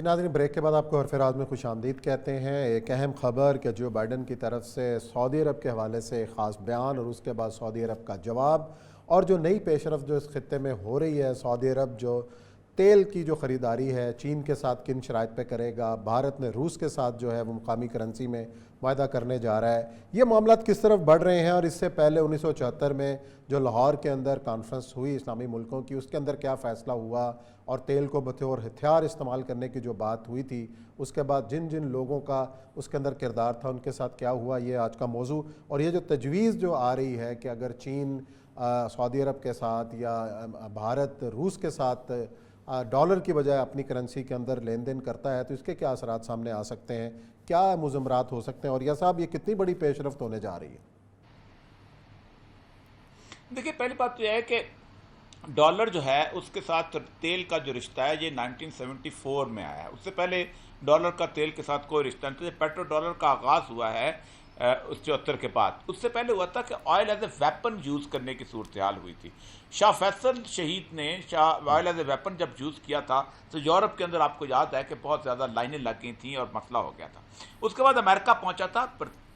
ناظرین، بریک کے بعد آپ کو حرف راز میں خوش آمدید کہتے ہیں۔ ایک اہم خبر کہ جو بائیڈن کی طرف سے سعودی عرب کے حوالے سے ایک خاص بیان اور اس کے بعد سعودی عرب کا جواب، اور جو نئی پیش رفت جو اس خطے میں ہو رہی ہے، سعودی عرب جو تیل کی جو خریداری ہے چین کے ساتھ کن شرائط پہ کرے گا، بھارت نے روس کے ساتھ جو ہے وہ مقامی کرنسی میں معاہدہ کرنے جا رہا ہے، یہ معاملات کس طرف بڑھ رہے ہیں، اور اس سے پہلے 1974 میں جو لاہور کے اندر کانفرنس ہوئی اسلامی ملکوں کی، اس کے اندر کیا فیصلہ ہوا، اور تیل کو بطور ہتھیار استعمال کرنے کی جو بات ہوئی تھی، اس کے بعد جن جن لوگوں کا اس کے اندر کردار تھا ان کے ساتھ کیا ہوا، یہ آج کا موضوع۔ اور یہ جو تجویز جو آ رہی ہے کہ اگر چین سعودی عرب کے ساتھ یا بھارت روس کے ساتھ ڈالر کی بجائے اپنی کرنسی کے اندر لین دین کرتا ہے تو اس کے کیا اثرات سامنے آ سکتے ہیں، کیا مضمرات ہو سکتے ہیں، اور یا صاحب یہ کتنی بڑی پیش رفت ہونے جا رہی ہے؟ دیکھیے، پہلی بات تو یہ ہے کہ ڈالر جو ہے اس کے ساتھ تیل کا جو رشتہ ہے یہ 1974 میں آیا ہے۔ اس سے پہلے ڈالر کا تیل کے ساتھ کوئی رشتہ نہیں تھا۔ پیٹرو ڈالر کا آغاز ہوا ہے 74 کے بعد۔ اس سے پہلے ہوا تھا کہ oil as a weapon use کرنے کی صورتحال ہوئی تھی۔ شاہ فیصل شہید نے آئل ایز اے ویپن جب یوز کیا تھا تو یورپ کے اندر آپ کو یاد ہے کہ بہت زیادہ لائنیں لگ گئی تھیں اور مسئلہ ہو گیا تھا۔ اس کے بعد امریکہ پہنچا تھا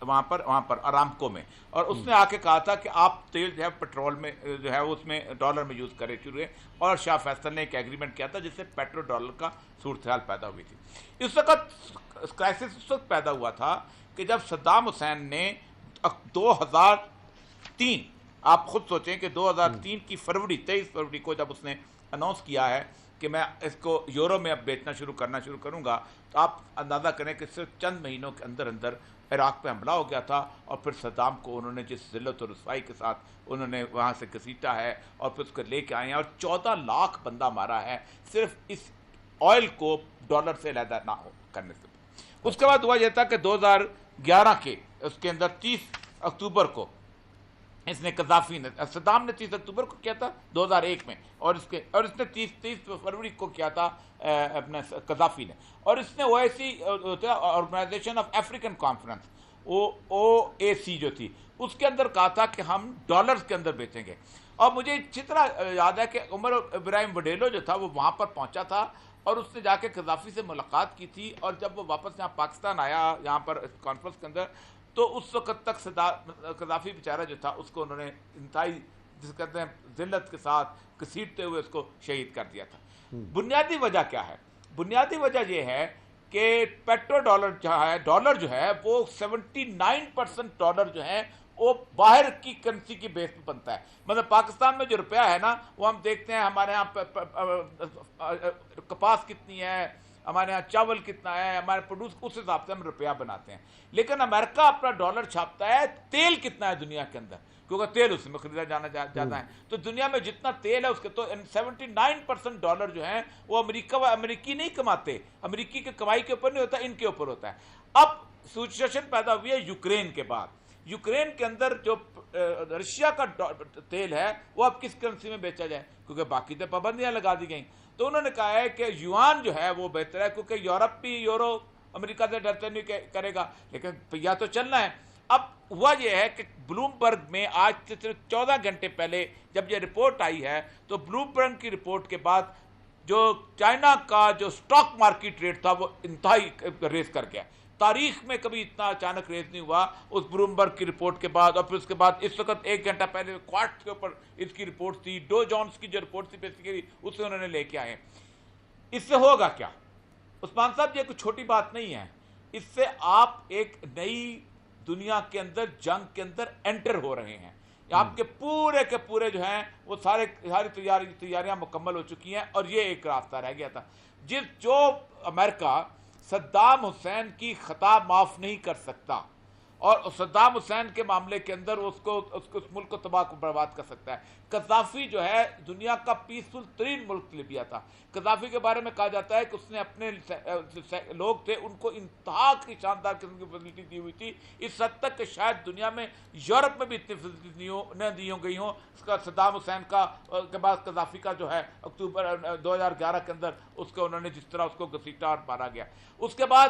وہاں پر ارامکو میں، اور اس نے آ کے کہا تھا کہ آپ تیل جو ہے پٹرول میں جو ہے اس میں ڈالر میں یوز کرے شروع ہے، اور شاہ فیصل نے ایک ایگریمنٹ کیا تھا جس سے پیٹرو ڈالر کا صورتحال پیدا ہوئی تھی۔ اس وقت کرائسس اس وقت پیدا ہوا تھا کہ جب صدام حسین نے 2003، آپ خود سوچیں کہ 2003 کی 23 فروری کو جب اس نے اناؤنس کیا ہے کہ میں اس کو یورو میں اب بیچنا شروع کروں گا، تو آپ اندازہ کریں کہ صرف چند مہینوں کے اندر اندر عراق پہ حملہ ہو گیا تھا، اور پھر صدام کو انہوں نے جس ذلت و رسوائی کے ساتھ انہوں نے وہاں سے گھسیٹا ہے اور پھر اس کو لے کے آئے ہیں، اور 14 لاکھ بندہ مارا ہے صرف اس آئل کو ڈالر سے علیحدہ نہ کرنے سے۔ اس کے بعد ہوا یہ تھا کہ 2011 کے اس کے اندر 30 اکتوبر کو اس نے قذافی نے، صدام نے 30 اکتوبر کو کیا تھا 2001 میں، اور اس نے 30 فروری کو کیا تھا اپنا قذافی نے، اور اس نے O A C organisation of African conference OAC جو تھی اس کے اندر کہا تھا کہ ہم ڈالرز کے اندر بیچیں گے۔ اور مجھے اچھی طرح یاد ہے کہ عمر ابراہیم وڈیلو جو تھا وہ وہاں پر پہنچا تھا، اور اس نے جا کے قذافی سے ملاقات کی تھی، اور جب وہ واپس یہاں پاکستان آیا یہاں پر کانفرنس کے اندر، تو اس وقت تک قذافی بیچارہ جو تھا اس کو انہوں نے انتہائی جس کہتے ہیں ذلت کے ساتھ گھسیٹتے ہوئے اس کو شہید کر دیا تھا۔ بنیادی وجہ کیا ہے؟ بنیادی وجہ یہ ہے کہ پیٹرو ڈالر جو ہے وہ 79% ڈالر جو ہے وہ باہر کی کرنسی کی بیس پہ بنتا ہے۔ مطلب پاکستان میں جو روپیہ ہے نا، وہ ہم دیکھتے ہیں ہمارے ہاں کپاس کتنی ہے، ہمارے ہاں چاول کتنا ہے، ہمارے پروڈیوس، اس حساب سے ہم روپیہ بناتے ہیں۔ لیکن امریکہ اپنا ڈالر چھاپتا ہے تیل کتنا ہے دنیا کے اندر، کیونکہ تیل اس میں خریدا جانا جاتا ہے، تو دنیا میں جتنا تیل ہے اس کے تو 79% ڈالر جو ہیں وہ امریکی نہیں کماتے، امریکی کی کمائی کے اوپر نہیں ہوتا، ان کے اوپر ہوتا ہے۔ اب سچویشن پیدا ہوئی ہے یوکرین کے بعد۔ یوکرین کے اندر جو رشیا کا تیل ہے وہ اب کس کرنسی میں بیچا جائے، کیونکہ باقی تو پابندیاں لگا دی گئیں، تو انہوں نے کہا ہے کہ یوان جو ہے وہ بہتر ہے، کیونکہ یورپ بھی یورو امریکہ سے ڈرتے نہیں کرے گا، لیکن پہیا تو چلنا ہے۔ اب ہوا یہ ہے کہ بلومبرگ میں آج سے صرف 14 گھنٹے پہلے جب یہ رپورٹ آئی ہے، تو بلومبرگ کی رپورٹ کے بعد جو چائنا کا جو سٹاک مارکیٹ ریٹ تھا وہ انتہائی ریز کر گیا۔ تاریخ میں کبھی اتنا اچانک ریز نہیں ہوا اس بلومبرگ کی رپورٹ کے بعد، اور پھر اس کے بعد اس وقت 1 گھنٹہ پہلے کوارٹ کے اوپر اس کی رپورٹ تھی، ڈو جونز کی جو رپورٹ تھی بیسیکلی اسے انہوں نے لے کے آئے۔ اس سے ہوگا کیا عثمان صاحب؟ یہ کوئی چھوٹی بات نہیں ہے، اس سے آپ ایک نئی دنیا کے اندر جنگ کے اندر انٹر ہو رہے ہیں۔ آپ کے پورے جو ہیں وہ ساری تیاریاں مکمل ہو چکی ہیں، اور یہ ایک راستہ رہ گیا تھا جو امریکہ صدام حسین کی خطا معاف نہیں کر سکتا، اور صدام حسین کے معاملے کے اندر اس ملک کو تباہ کو برباد کر سکتا ہے۔ قذافی جو ہے دنیا کا پیسفل ترین ملک لیبیا تھا۔ قذافی کے بارے میں کہا جاتا ہے کہ اس نے اپنے لوگ تھے ان کو انتہا کی شاندار قسم کی فیسلٹی دی ہوئی تھی، اس حد تک کہ شاید دنیا میں یورپ میں بھی اتنی فیسلٹی نہ دی گئی ہوں۔ اس کا صدام حسین کا کے بعد قذافی کا جو ہے اکتوبر 2011 کے اندر اس کو انہوں نے جس طرح اس کو گھسیٹا اور مارا گیا۔ اس کے بعد